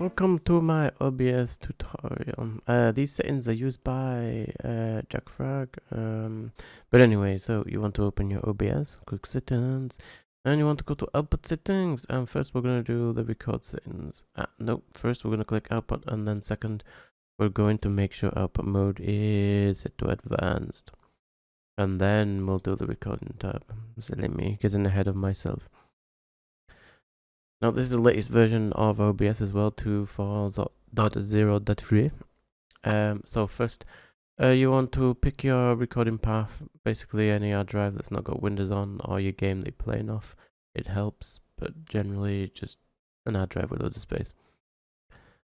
Welcome to my OBS tutorial. These settings are used by Jack Frag. But anyway, so you want to open your OBS, click settings, and you want to go to output settings. And first we're going to do the record settings. No, first we're going to click output, and then second we're going to make sure output mode is set to advanced. And then we'll do the recording tab. So let me get in ahead of myself. Now this is the latest version of OBS as well, 2.4.0.3. So first, you want to pick your recording path, basically any hard drive that's not got Windows on or your game that you're playing off. It helps, but generally just an hard drive with loads of space.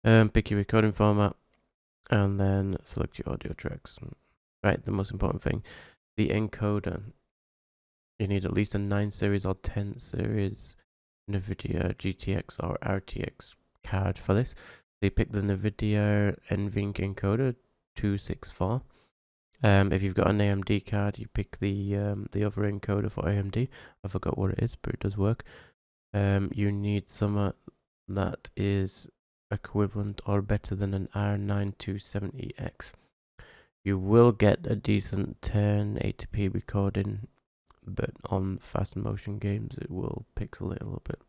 Pick your recording format, and then select your audio tracks. Right, the most important thing, the encoder. You need at least a 9 series or 10 series NVIDIA GTX or RTX card for this. So you pick the NVIDIA NVENC encoder 264. If you've got an AMD card, you pick the other encoder for AMD. I forgot what it is, but it does work. You need some that is equivalent or better than an R9 270X. You will get a decent 1080p recording, but on fast motion games it will pixelate a little bit.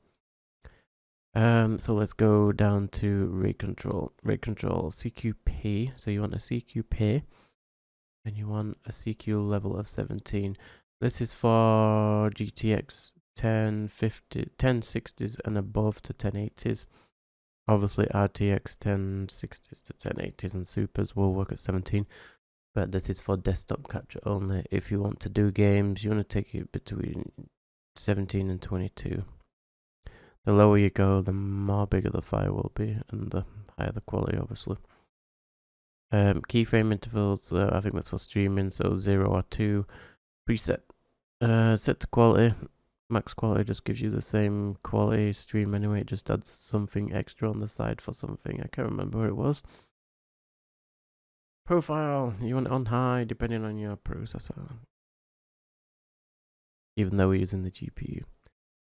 So let's go down to rate control. Rate control CQP. So you want a CQP, and you want a CQ level of 17. This is for GTX 1060s and above to 1080s. Obviously RTX 1060s to 1080s and supers will work at 17. But this is for desktop capture only. If you want to do games, you want to take it between 17 and 22. The lower you go, the more bigger the file will be, and the higher the quality, obviously. Keyframe intervals, I think that's for streaming, so 0 or 2. Preset. Set to quality. Max quality just gives you the same quality stream anyway, it just adds something extra on the side for something. I can't remember what it was. Profile, you want it on high depending on your processor, even though we're using the GPU.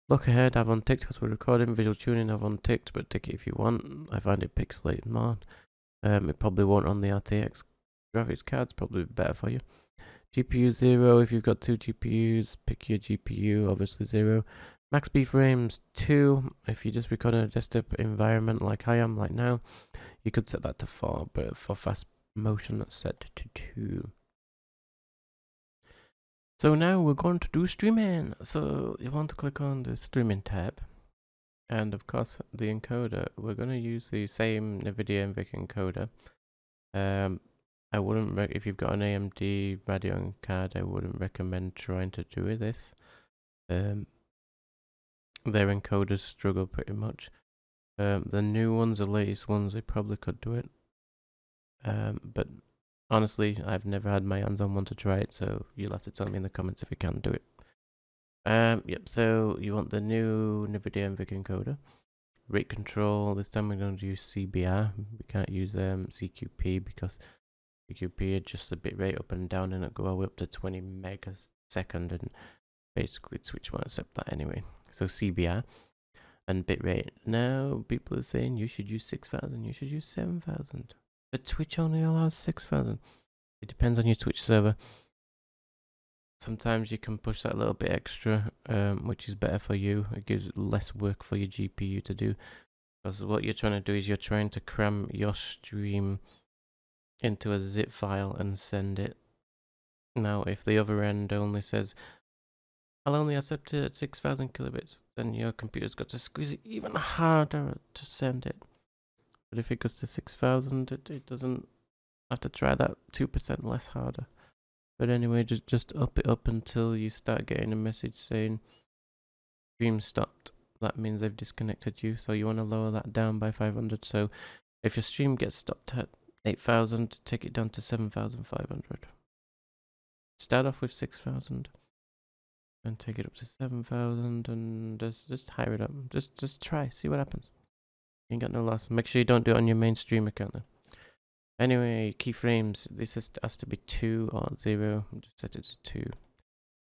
Look ahead, have unticked because we're recording. Visual tuning, have unticked, but tick it if you want. I find it pixelated more. It probably won't on the RTX graphics cards, probably better for you. GPU 0, if you've got 2 GPUs, pick your GPU, obviously 0. Max Keyframes 2, if you just record in a desktop environment like I am, like now, you could set that to 4, but for fast motion that's set to 2. So now we're going to do streaming. So you want to click on the streaming tab, and of course the encoder. We're going to use the same NVIDIA NVENC encoder. I wouldn't if you've got an AMD Radeon card, I wouldn't recommend trying to do this. Their encoders struggle pretty much. The new ones, the latest ones, they probably could do it. But honestly, I've never had my hands on one to try it, so you'll have to tell me in the comments if you can do it. Yep, so you want the new NVIDIA NVENC encoder. Rate control, this time we're going to use CBR. We can't use CQP because CQP adjusts the bitrate up and down, and it'll go all the way up to 20 megas a second, and basically Twitch won't accept that anyway. So CBR and bitrate. Now people are saying you should use 6,000, you should use 7,000. But Twitch only allows 6,000. It depends on your Twitch server. Sometimes you can push that a little bit extra, which is better for you. It gives less work for your GPU to do. Because what you're trying to do is you're trying to cram your stream into a zip file and send it. Now, if the other end only says, I'll only accept it at 6,000 kilobits, then your computer's got to squeeze it even harder to send it. But if it goes to 6,000, it doesn't have to try that 2% less harder. But anyway, just up it up until you start getting a message saying stream stopped. That means they've disconnected you. So you want to lower that down by 500. So if your stream gets stopped at 8,000, take it down to 7,500. Start off with 6,000 and take it up to 7,000, and just higher it up. Just try, see what happens. You ain't got no loss. Make sure you don't do it on your main stream account though. Anyway, keyframes. This has to be 2 or 0. Just set it to 2.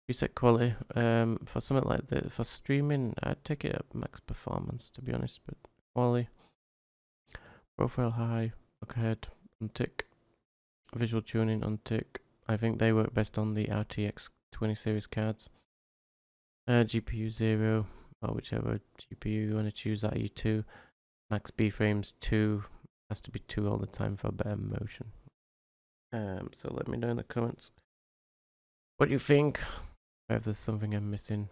Preset quality. For something like this, for streaming, I'd take it at max performance to be honest. But quality, Profile high, look ahead, untick. Visual tuning, untick. I think they work best on the RTX 20 series cards. GPU 0, or whichever GPU you want to choose, IE2. Max B-frames 2, has to be 2 all the time for better motion. So let me know in the comments what you think, or if there's something I'm missing.